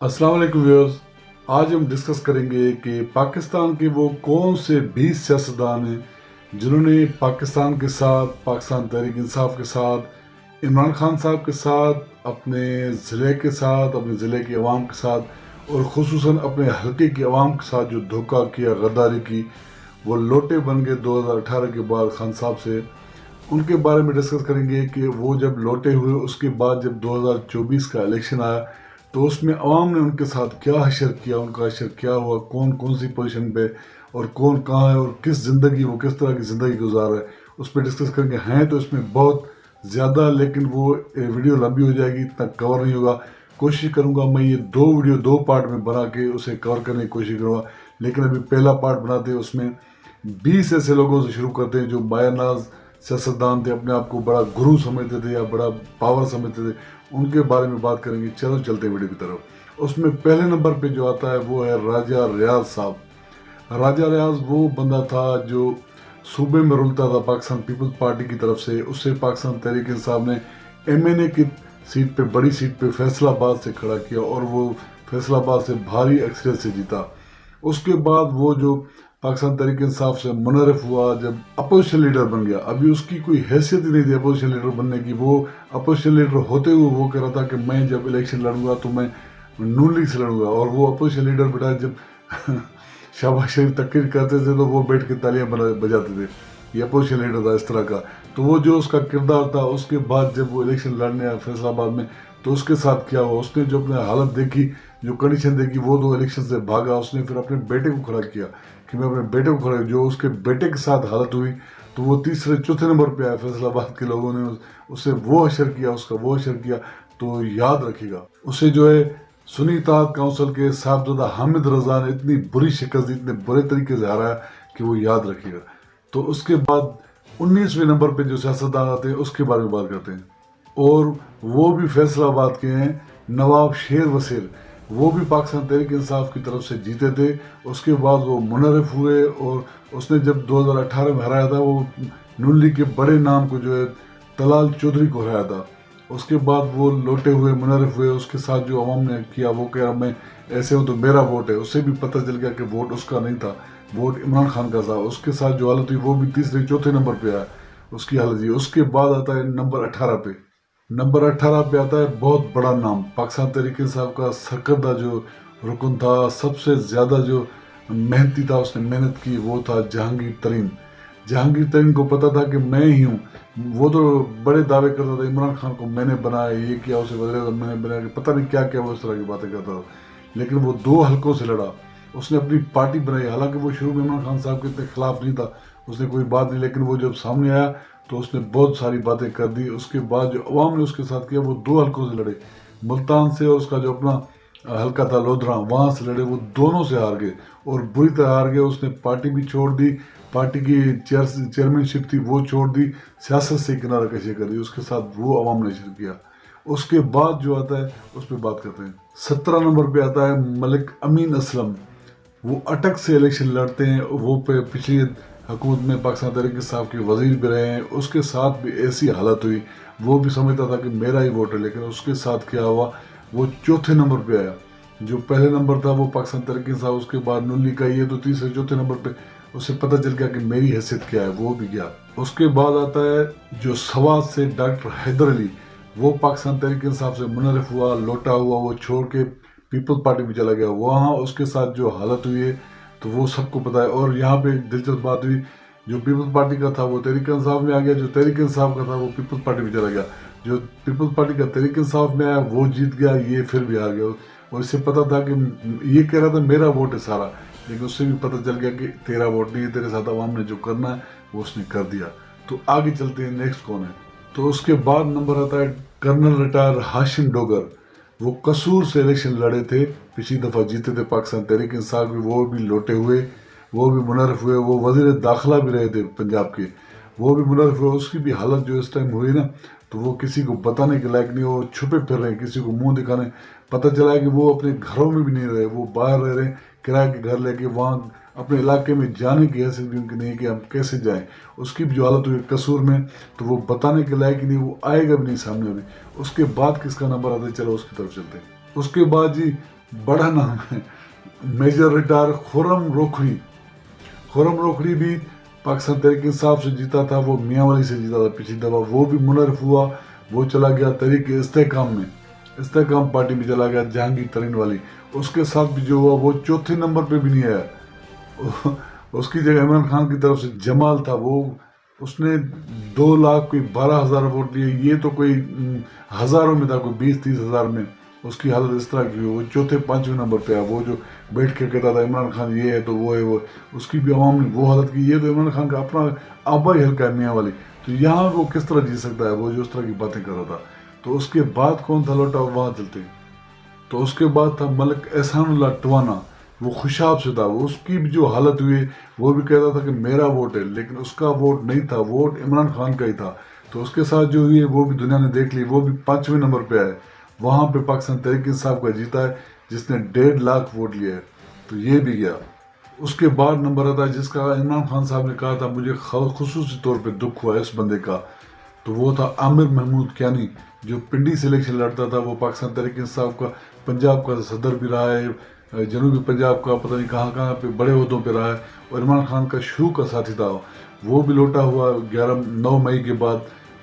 अस्सलाम वालेकुम व्यूअर्स। आज हम डिस्कस करेंगे कि पाकिस्तान के वो कौन से 20 सियासतदान हैं जिन्होंने पाकिस्तान के साथ, पाकिस्तान तहरीक इंसाफ के साथ, इमरान खान साहब के साथ, अपने ज़िले के साथ, अपने ज़िले की आवाम के साथ और ख़ुसूसन अपने हल्के की आवाम के साथ जो धोखा किया, गद्दारी की, वो लोटे बन गए 2018 के बाद खान साहब से। उनके बारे में डिस्कस करेंगे कि वो जब लौटे हुए उसके बाद जब 2024 का इलेक्शन आया तो उसमें अवाम ने उनके साथ क्या हशर किया, उनका हशर क्या हुआ, कौन कौन सी पोजीशन पे और कौन कहाँ है और किस ज़िंदगी वो किस तरह की ज़िंदगी गुजार रहा है, उस पर डिस्कस करेंगे। हैं तो इसमें बहुत ज़्यादा, लेकिन वो वीडियो लंबी हो जाएगी, इतना कवर नहीं होगा। कोशिश करूँगा मैं ये दो वीडियो दो पार्ट में बना के उसे कवर करने की कोशिश करूँगा। लेकिन अभी पहला पार्ट बनाते हैं, उसमें 20 ऐसे लोगों से शुरू करते हैं जो बायानाज सियासतदान थे, अपने आप को बड़ा गुरु समझते थे या बड़ा पावर समझते थे, उनके बारे में बात करेंगे। चलो चलते हैं वीडियो की तरफ। उसमें पहले नंबर पे जो आता है वो है राजा रियाज साहब। राजा रियाज वो बंदा था जो सूबे में रुलता था पाकिस्तान पीपल्स पार्टी की तरफ से। उससे पाकिस्तान तहरीक इंसाफ ने MNA की सीट पे, बड़ी सीट पे फैसलाबाद से खड़ा किया और वो फैसलाबाद से भारी अक्सरियत से जीता। उसके बाद वो जो पाकिस्तान तहरीक इंसाफ से मुनरफ हुआ, जब अपोजिशन लीडर बन गया, अभी उसकी कोई हैसियत ही नहीं थी अपोजिशन लीडर बनने की। वो अपोजिशन लीडर होते हुए वो कह रहा था कि मैं जब इलेक्शन लड़ूंगा तो मैं नून लीग से लड़ूंगा, और वो अपोजिशन लीडर बेटा जब शहबाज शरीफ तकरीर करते थे तो वो बैठ के तालियां बजाते थे। ये अपोजिशन लीडर था इस तरह का। तो वो जो उसका किरदार था, उसके बाद जब वो इलेक्शन लड़ने आया फैसलाबाद में तो उसके साथ क्या हुआ, उसने जो अपने हालत देखी, जो कंडीशन देखी, वो दो इलेक्शन से भागा। उसने फिर अपने बेटे को खड़ा किया कि मैं अपने बेटे को खड़ा, जो उसके बेटे के साथ हालत हुई तो वो तीसरे चौथे नंबर पे आया। फैसलाबाद के लोगों ने उससे वो अशर किया, उसका वो अशर किया। तो याद रखिएगा, उसे जो है सुन्नी इत्तेहाद काउंसिल के साहबजादा हामिद रजा ने इतनी बुरी शिकस्त दी, इतने बुरे तरीके से हराया कि वो याद रखिएगा। तो उसके बाद 19वें नंबर पे जो सियासतदान आते हैं उसके बारे में बात करते हैं, और वो भी फैसलाबाद के हैं नवाब शेर वसीर। वो भी पाकिस्तान तहरीक इंसाफ की तरफ से जीते थे। उसके बाद वो मुनरफ हुए और उसने जब 2018 में हराया था वो नून लीग के बड़े नाम को जो है तलाल चौधरी को हराया था। उसके बाद वो लौटे हुए, मुनरफ हुए। उसके साथ जो अवाम ने किया, वो कह रहा मैं ऐसे हूँ तो मेरा वोट है। उससे भी पता चल गया कि वोट उसका नहीं था, वोट इमरान खान का था। उसके साथ जो हालत हुई वो भी तीसरे चौथे नंबर पे आया, उसकी हालत हुई। उसके बाद आता है नंबर 18 पे। नंबर 18 पे आता है बहुत बड़ा नाम, पाकिस्तान तहरीक इंसाफ का सरकर्दा जो रुकन था, सबसे ज़्यादा जो मेहनती था, उसने मेहनत की, वो था जहांगीर तरीन। जहांगीर तरीन को पता था कि मैं ही हूँ। वो तो बड़े दावे करता था इमरान खान को मैंने बनाया, ये किया, उसे वज़ीर-ए-आज़म मैंने बनाया, पता नहीं क्या क्या वो इस तरह की बातें करता था। लेकिन वो दो हलकों से लड़ा, उसने अपनी पार्टी बनाई। हालांकि वो शुरू में इमरान खान साहब के इतने खिलाफ नहीं था, उसने कोई बात नहीं, लेकिन वो जब सामने आया तो उसने बहुत सारी बातें कर दी। उसके बाद जो अवाम ने उसके साथ किया, वो दो हलकों से लड़े, मुल्तान से और उसका जो अपना हल्का था लोधरा, वहाँ से लड़े। वो दोनों से हार गए और बुरी तरह हार गए। उसने पार्टी भी छोड़ दी, पार्टी की चेयरमैनशिप थी वो छोड़ दी, सियासत से किनारा कशी कर दी। उसके साथ वो अवाम ने शुरू किया। उसके बाद जो आता है उस पर बात करते हैं। 17 नंबर पे आता है मलिक अमीन असलम। वो अटक से इलेक्शन लड़ते हैं। वो पिछली हुकूमत में पाकिस्तान तहरीक इंसाफ के वजीर भी रहे हैं। उसके साथ भी ऐसी हालत हुई, वो भी समझता था कि मेरा ही वोट है, लेकिन उसके साथ क्या हुआ, वो चौथे नंबर पे आया। जो पहले नंबर था वो पाकिस्तान तहरीक इंसाफ, उसके बाद नून लीग का, ये तो तीसरे चौथे नंबर पे। उसे पता चल गया कि मेरी हैसियत क्या है, वो भी गया। उसके बाद आता है जो सवात से डॉक्टर हैदर अली। वो पाकिस्तान तहरीक इंसाफ से मुनरफ हुआ, लौटा हुआ, वो छोड़ के पीपल्स पार्टी में चला गया। वहाँ उसके साथ जो हालत हुई है तो वो सबको पता है। और यहाँ पे एक दिलचस्प बात हुई, जो पीपल्स पार्टी का था वो तहरीक इंसाफ में आ गया, जो तहरीक इंसाफ का था वो पीपल्स पार्टी में चला गया। जो पीपल्स पार्टी का तहरीक इंसाफ में आया वो जीत गया, ये फिर भी हार गया। और इससे पता था कि ये कह रहा था मेरा वोट है सारा, लेकिन उससे भी पता चल गया कि तेरा वोट नहीं है, तेरे साथ अवाम ने जो करना है वो उसने कर दिया। तो आगे चलते हैं, नेक्स्ट कौन है। तो उसके बाद नंबर आता है कर्नल रिटायर हाशिम डोगर। वो कसूर से इलेक्शन लड़े थे, पिछली दफ़ा जीते थे पाकिस्तान तहरीक इंसाफ में। वो भी लौटे हुए, वो भी मुनरफ हुए। वो वज़ीर दाखिला भी रहे थे पंजाब के, वो भी मुनरफ हुए। उसकी भी हालत जो इस टाइम हुई ना, तो वो किसी को बताने के लायक नहीं। वो छुपे फिर रहे, किसी को मुंह दिखाने। पता चला है कि वो अपने घरों में भी नहीं रहे, वो बाहर रह रहे, किराए के घर लेके। वहाँ अपने इलाके में जाने की हैसियत भी उनकी नहीं कि हम कैसे जाएं। उसकी भी जो हालत हुई कसूर में, तो वो बताने के लायक ही नहीं, वो आएगा भी नहीं सामने अभी। उसके बाद किसका नंबर आता है, चलो उसकी तरफ चलते हैं। उसके बाद जी बड़ा नाम है, मेजर रिटायर खुर्रम रोखड़ी भी पाकिस्तान तहरीक इंसाफ से जीता था, वो मियाँ वाली से जीता था पिछली दफ़ा, वो भी मुनर्रफ हुआ, वो चला गया तहरीक इस्तेहकाम में, इस्तेहकाम पार्टी में चला गया, जहांगीर तरीन वाली। उसके साथ भी जो हुआ वो चौथे नंबर पे भी नहीं आया। उसकी जगह इमरान खान की तरफ से जमाल था, वो उसने 2,12,000 वोट लिए, ये तो कोई हज़ारों में था, कोई 20-30 हज़ार में। उसकी हालत इस तरह की हुई, वो चौथे 5वें नंबर पे आया। वो जो बैठ के कहता था इमरान खान ये है तो वो है, वो उसकी भी अवाम ने वो हालत की। ये तो इमरान खान का अपना आबाई हल्का है मियाँ वाली, तो यहाँ वो किस तरह जी सकता है, वो जो उस तरह की बातें कर रहा था। तो उसके बाद कौन था लौटा, वहाँ चलते हैं। तो उसके बाद था मलिक एहसानुल्लाह टवाना, वो खुशाब से था, वो उसकी भी जो हालत हुई, वो भी कहता था कि मेरा वोट है, लेकिन उसका वोट नहीं था, वोट इमरान खान का ही था। तो उसके साथ जो हुई है वो भी दुनिया ने देख ली, वो भी 5वें नंबर पे आए। वहाँ पे पाकिस्तान तहरीक इंसाफ का जीता है, जिसने 1.5 लाख वोट लिए है, तो ये भी गया। उसके बाद नंबर आता है जिसका इमरान खान साहब ने कहा था मुझे खुसूसी तौर पे दुख हुआ इस बंदे का, तो वो था आमिर महमूद क्यानी, जो पिंडी से इलेक्शन लड़ता था। वो पाकिस्तान तहरीक इंसाफ का पंजाब का सदर भी रहा है, जनूबी पंजाब का पता नहीं कहाँ कहाँ पे बड़े ओहदों पे रहा है, और इमरान खान का शुरू का साथी था। वो भी लौटा हुआ 9 मई के बाद,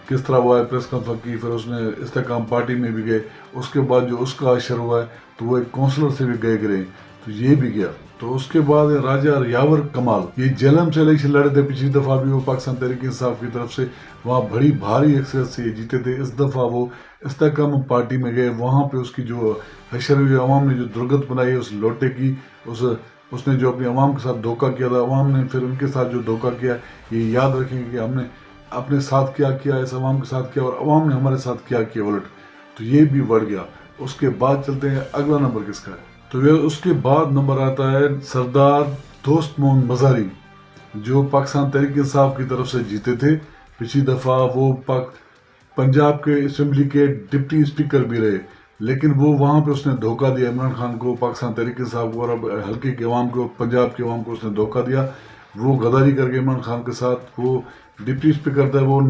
किस तरह हुआ है, प्रेस कॉन्फ्रेंस की, फिर उसने इस्तेकाम पार्टी में भी गए। उसके बाद जो उसका अशर हुआ है तो वो एक काउंसलर से भी गए गिरे, तो ये भी गया। तो उसके बाद राजा यावर कमाल, ये जेलम से इलेक्शन लड़े थे, पिछली दफ़ा भी वो पाकिस्तान तहरीक इंसाफ की तरफ से, वहाँ बड़ी भारी अक्सरियत से ये जीते थे। इस दफ़ा वो इस्तेकाम पार्टी में गए, वहाँ पे उसकी जो हशर हुई, अवाम ने जो दुर्गत बनाई उस लोटे की, उसने जो अपनी अवाम के साथ धोखा किया था, अवाम ने फिर उनके साथ जो धोखा किया, ये याद रखेंगे कि हमने अपने साथ क्या किया, इस अवाम के साथ किया, और अवाम ने हमारे साथ क्या किया उलट। तो ये भी बढ़ गया। उसके बाद चलते हैं अगला नंबर किसका है, तो ये उसके बाद नंबर आता है सरदार दोस्त मोहम्मद मज़ारी, जो पाकिस्तान तहरीक इंसाफ की तरफ से जीते थे। पिछली दफ़ा वो पंजाब के असम्बली के डिप्टी स्पीकर भी रहे, लेकिन वो वहाँ पे उसने धोखा दिया इमरान खान को, पाकिस्तान तहरीक इंसाफ को, और अब हल्के के अवाम को, पंजाब के अवाम को उसने धोखा दिया। वो गद्दारी करके इमरान खान के साथ, वो डिप्टी स्पीकर थे, वो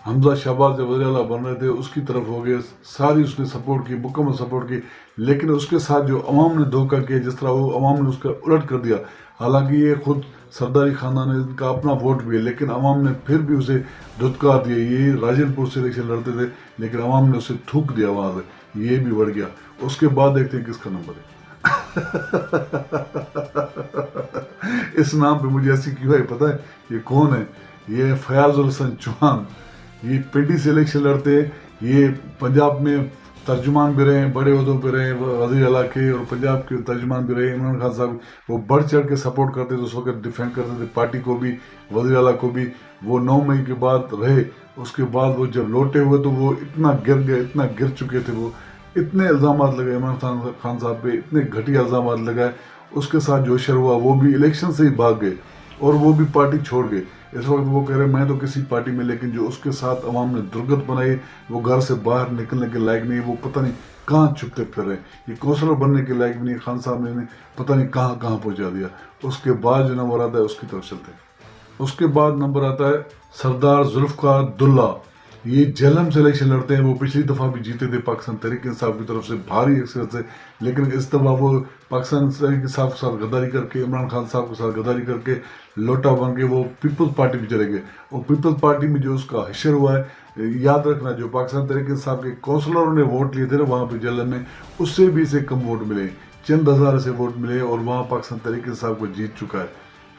हमजा शहबाज जब वज़ीर आला बन रहे थे उसकी तरफ हो गए, सारी उसने सपोर्ट की, मुकम्मल सपोर्ट की। लेकिन उसके साथ जो अवाम ने धोखा किया, जिस तरह वो अवाम ने उसका उलट कर दिया, हालांकि ये खुद सरदारी खानदान है, इनका अपना वोट भी है, लेकिन अवाम ने फिर भी उसे धुतकार दिया। ये राजनपुर से इलेक्शन लड़ते थे, लेकिन अवाम ने उसे थूक दिया वहाँ से, ये भी बढ़ गया। उसके बाद देखते हैं किसका नंबर है। इस नाम पे मुझे ऐसी क्यों है पता है, ये कौन है, ये फयाजुल हसन चौहान। ये पिंडी से इलेक्शन लड़ते हैं, ये पंजाब में तर्जुमान भी रहे, बड़े ओहदों पे रहे, वज़ीर आला के, और पंजाब के तर्जुमान भी रहे। इमरान खान साहब वो बढ़ चढ़ के सपोर्ट करते थे, उस वक्त डिफेंड करते थे पार्टी को भी, वज़ीर आला को भी। वो 9 मई के बाद रहे। उसके बाद वो जब लौटे हुए तो वो इतना गिर गए, इतना गिर चुके थे, वो इतने इल्ज़ाम लगाए इमरान खान साहब पे, इतने घटिया इल्ज़ाम लगाए। उसके साथ जो अशर हुआ, वो भी इलेक्शन से ही भाग गए, और वो भी पार्टी छोड़ गए। इस वक्त वो कह रहे हैं मैं तो किसी पार्टी में, लेकिन जो उसके साथ अवाम ने दुर्गत बनाई, वो घर से बाहर निकलने के लायक नहीं, वो पता नहीं कहाँ छुपते फिर रहे, ये काउंसलर बनने के लायक भी नहीं। खान साहब ने पता नहीं कहाँ कहाँ पहुँचा दिया। उसके बाद जो नंबर आता है उसकी तरफ चलते हैं। उसके बाद नंबर आता है सरदार जुल्फ़िकार दुल्ला, ये जेलम से इलेक्शन लड़ते हैं। वो पिछली दफ़ा भी जीते थे पाकिस्तान तहरीक इंसाफ की तरफ से भारी अक्सरियत से, लेकिन इस दफ़ा वो पाकिस्तान तहरीक इंसाफ के साथ गद्दारी करके, इमरान खान साहब के साथ गद्दारी करके लोटा बन के वो पीपल्स पार्टी में चले गए। और पीपल्स पार्टी में जो उसका हशर हुआ है, याद रखना, जो पाकिस्तान तहरीक इंसाफ के काउंसलरों ने वोट लिए थे ना वहाँ पर जेलम में, उससे भी इसे कम वोट मिले, चंद हज़ार से वोट मिले, और वहाँ पाकिस्तान तहरीक इंसाफ को जीत चुका है।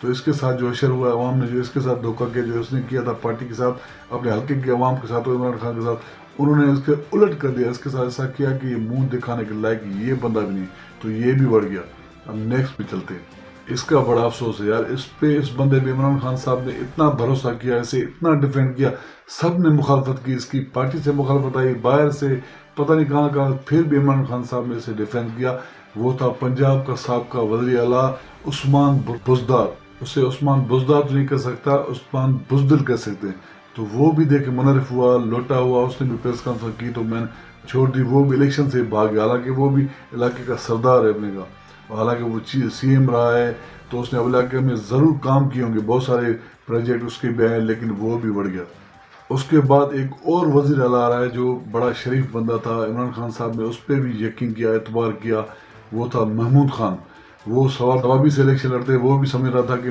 तो इसके साथ जो अशर हुआ, अवाम ने जो इसके साथ धोखा किया, जो इसने किया था पार्टी के साथ, अपने हल्के के अवाम के साथ और इमरान खान के साथ, उन्होंने इसके उलट कर दिया। इसके साथ ऐसा किया कि ये मुंह दिखाने के लायक ये बंदा भी नहीं, तो ये भी बढ़ गया। अब नेक्स्ट पे चलते हैं। इसका बड़ा अफसोस है यार, इस बंदे पे इमरान खान साहब ने इतना भरोसा किया, इसे इतना डिफेंड किया, सब ने मुखालफत की, इसकी पार्टी से मुखालफत आई, बाहर से पता नहीं कहाँ कहाँ, फिर भी इमरान खान साहब ने इसे डिफेंड किया। वो था पंजाब का साबका वज़ीर आला उस्मान बुज़दार, उसे उस्मान बुज़दार तो नहीं कर सकता, उस्मान बुज़दिल कह सकते हैं। तो वो भी देखे मुनर्रफ हुआ, लोटा हुआ, उसने भी प्रेस कॉन्फ्रेंस की तो मैंने छोड़ दी। वो भी इलेक्शन से भाग गया, हालांकि वो भी इलाके का सरदार है अपने का, हालांकि वो CM रहा है, तो उसने अब इलाके में ज़रूर काम किए होंगे, बहुत सारे प्रोजेक्ट उसके भी आए, लेकिन वो भी बढ़ गया। उसके बाद एक और वज़ीर आला आ रहा है जो बड़ा शरीफ बंदा था, इमरान खान साहब ने उस पर भी यकीन किया, एतबार किया, وہ تھا محمود خان. وہ سوابی سے الیکشن لڑتے, وہ بھی سمجھ رہا تھا کہ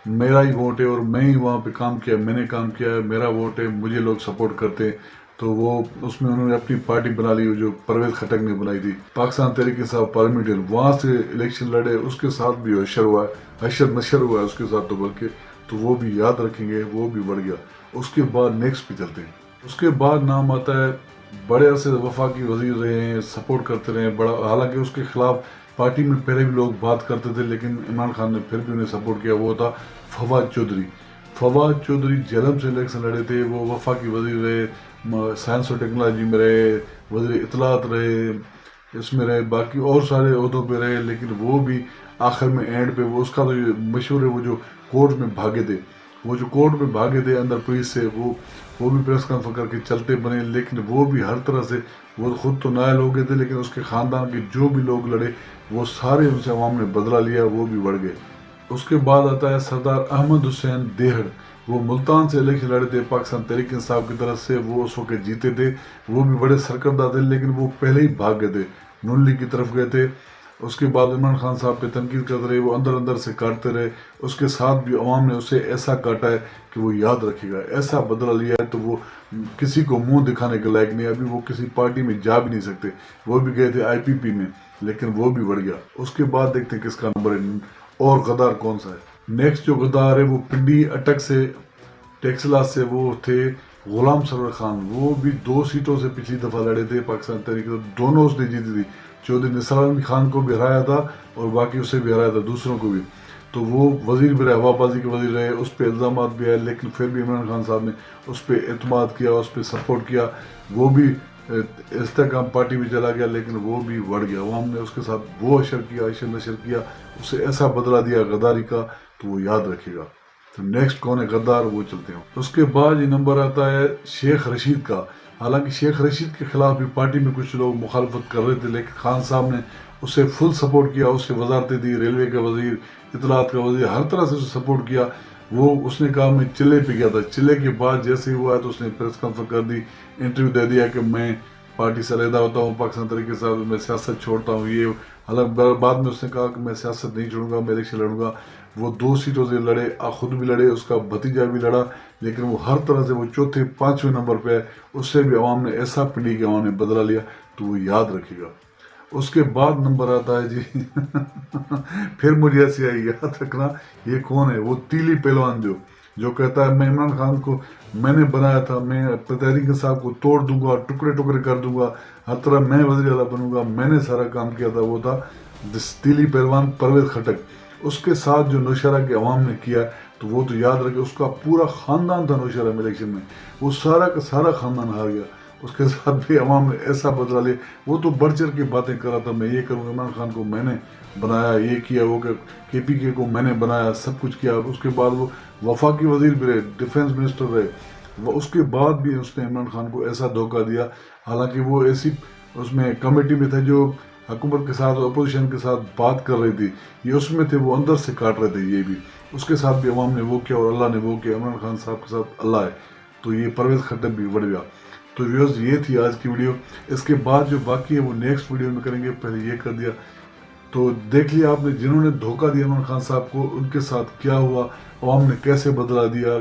میرا ہی ووٹ ہے اور میں ہی وہاں پہ کام کیا, میں نے کام کیا ہے, میرا ووٹ ہے, مجھے لوگ سپورٹ کرتے. تو وہ اس میں انہوں نے اپنی پارٹی بنا لی جو پرویز خٹک نے بنائی تھی, پاکستان تحریک انصاف پارلیمنٹری. وہاں سے الیکشن لڑے, اس کے ساتھ بھی حشر نشر ہوا ہے اس کے ساتھ, تو بلکہ تو وہ بھی یاد رکھیں گے, وہ بھی بڑھ گیا. اس کے بعد نیکسٹ پہ چلتے ہیں. اس کے بعد نام آتا ہے, بڑے عرصے وفاقی وزیر رہے ہیں, سپورٹ کرتے رہے بڑا, حالانکہ اس کے خلاف پارٹی میں پہلے بھی لوگ بات کرتے تھے لیکن عمران خان نے پھر بھی انہیں سپورٹ کیا. وہ تھا فواد چودھری. فواد چودھری جہلم سے الیکشن لڑے تھے, وہ وفاقی وزیر رہے, سائنس اور ٹیکنالوجی میں رہے, وزیر اطلاعات رہے, اس میں رہے, باقی اور سارے عہدوں پہ رہے. لیکن وہ بھی آخر میں اینڈ پہ وہ اس کا تو مشہور ہے, وہ جو کورٹ میں بھاگے تھے اندر پولیس سے, وہ بھی پریس کانفرنس کر کے چلتے بنے. لیکن وہ بھی ہر طرح سے, وہ خود تو نائل ہو گئے تھے لیکن اس کے خاندان کے جو بھی لوگ لڑے وہ سارے ان سے عوام نے بدلہ لیا, وہ بھی بڑھ گئے. اس کے بعد آتا ہے سردار احمد حسین دیہڑ. وہ ملتان سے الیکشن لڑے تھے پاکستان تحریک انصاف کی طرف سے, وہ اس وقت جیتے تھے. وہ بھی بڑے سرکردہ تھے لیکن وہ پہلے ہی بھاگ گئے تھے, نون لیگ کی طرف گئے تھے. اس کے بعد عمران خان صاحب پہ تنقید کرتے رہے, وہ اندر سے کاٹتے رہے. اس کے ساتھ بھی عوام نے اسے ایسا کاٹا ہے کہ وہ یاد رکھے گا, ایسا بدلہ لیا ہے تو وہ کسی کو منہ دکھانے کے لائق نہیں. ابھی وہ کسی پارٹی میں جا بھی نہیں سکتے. وہ بھی گئے تھے IPP میں لیکن وہ بھی بڑھ گیا. اس کے بعد دیکھتے ہیں کس کا نمبر ہے اور غدار کون سا ہے. نیکسٹ جو غدار ہے وہ پنڈی اٹک سے, ٹیکسلا سے, وہ تھے غلام سرور خان. وہ بھی 2 سیٹوں سے پچھلی دفعہ لڑے تھے پاکستان تحریک, دونوں اس نے جیتی تھی. چودھری نثار علی خان کو بھی ہرایا تھا اور باقی اسے بھی ہرایا تھا, دوسروں کو بھی. تو وہ وزیر بھی رہے, ہوا بازی کے وزیر رہے, اس پہ الزامات بھی آئے لیکن پھر بھی عمران خان صاحب نے اس پہ اعتماد کیا, اس پہ سپورٹ کیا. وہ بھی استحکام پارٹی میں چلا گیا لیکن وہ بھی بڑھ گیا. عوام نے اس کے ساتھ وہ حشر نشر کیا, اسے ایسا بدلہ دیا غداری کا تو وہ یاد رکھے گا. تو نیکسٹ کون ہے غدار, وہ چلتے ہیں. اس کے بعد یہ نمبر آتا ہے شیخ رشید کا. حالانکہ شیخ رشید کے خلاف بھی پارٹی میں کچھ لوگ مخالفت کر رہے تھے لیکن خان صاحب نے اسے فل سپورٹ کیا, اسے وزارتیں دی, ریلوے کا وزیر, اطلاعات کا وزیر, ہر طرح سے اسے سپورٹ کیا. اس نے کہا میں چلے پہ گیا تھا, چلے کے بعد جیسے ہی ہوا تو اس نے پریس کانفرنس کر دی, انٹرویو دے دیا کہ میں پارٹی سے علیحدہ ہوتا ہوں, پاکستان تحریک انصاف, میں سیاست چھوڑتا ہوں. یہ حالانکہ بعد میں اس نے کہا کہ میں سیاست نہیں چھوڑوں گا, میں الیکشن لڑوں گا. وہ 2 سیٹوں سے لڑے, خود بھی لڑے, اس کا بھتیجا بھی لڑا, لیکن وہ ہر طرح سے وہ چوتھے 5ویں نمبر پہ ہے. اس سے بھی عوام نے ایسا پنڈی کے عوام نے بدلہ لیا تو وہ یاد رکھے گا. اس کے بعد نمبر آتا ہے جی پھر مجھے ایسی آئی, یاد رکھنا یہ کون ہے, وہ تیلی پہلوان جو کہتا ہے میں عمران خان کو میں نے بنایا تھا, میں تحریک انصاف کو توڑ دوں گا, ٹکڑے کر دوں گا, ہر طرح میں وزیر اعلیٰ بنوں گا, میں نے سارا کام کیا تھا. وہ تھا تیلی پہلوان پرویز خٹک. اس کے ساتھ جو نوشہرہ کے عوام نے کیا تو وہ تو یاد رکھے, اس کا پورا خاندان تھا نوشہرہ میں الیکشن میں, وہ سارا کا سارا خاندان ہار گیا. اس کے ساتھ بھی عوام نے ایسا بدلہ لیا, وہ تو بڑھ چڑھ کے باتیں کر رہا تھا, میں یہ کروں, عمران خان کو میں نے بنایا, یہ کیا, وہ KPK کو میں نے بنایا, سب کچھ کیا. اس کے بعد وہ وفاقی وزیر بھی رہے, ڈیفینس منسٹر رہے. اس کے بعد بھی اس نے عمران خان کو ایسا دھوکہ دیا, حالانکہ وہ ایسی اس میں کمیٹی میں تھے جو حکومت کے ساتھ اپوزیشن کے ساتھ بات کر رہی تھی, یہ اس میں تھے, وہ اندر سے کاٹ رہے تھے. یہ بھی اس کے ساتھ بھی عوام نے وہ کیا اور اللہ نے وہ کیا. عمران خان صاحب کے ساتھ اللہ ہے, تو یہ پرویز خٹک بھی بڑھ گیا. تو ویوز یہ تھی آج کی ویڈیو. اس کے بعد جو باقی ہے وہ نیکسٹ ویڈیو میں کریں گے, پہلے یہ کر دیا. تو دیکھ لیا آپ نے, جنہوں نے دھوکہ دیا عمران خان صاحب کو, ان کے ساتھ کیا ہوا, عوام نے کیسے بدلہ دیا,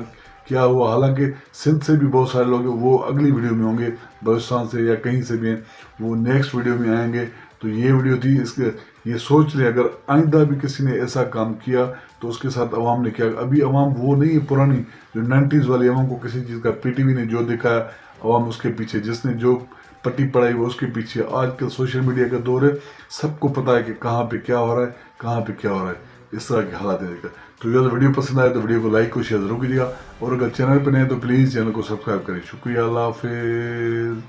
کیا ہوا. حالانکہ سندھ سے بھی بہت سارے لوگ ہیں, وہ اگلی ویڈیو میں ہوں گے, بلوچستان سے یا کہیں سے بھی ہیں, وہ نیکسٹ ویڈیو میں آئیں گے. تو یہ ویڈیو تھی, اس کے یہ سوچ لیں اگر آئندہ بھی کسی نے ایسا کام کیا تو اس کے ساتھ عوام نے کیا. ابھی عوام وہ نہیں ہے پرانی جو 90s والی عوام کو کسی چیز کا PTV نے جو دکھایا عوام اس کے پیچھے, جس نے جو پٹی پڑھائی وہ اس کے پیچھے. آج کل سوشل میڈیا کا دور ہے, سب کو پتا ہے کہ کہاں پہ کیا ہو رہا ہے, کہاں پہ کیا ہو رہا ہے, اس طرح کے حالات ہیں. تو یہ ویڈیو پسند آئے تو ویڈیو کو لائک اور شیئر ضرور کیجیے گا, اور اگر چینل پہ نہیں ہے تو پلیز چینل کو سبسکرائب کریں. شکریہ, اللہ حافظ.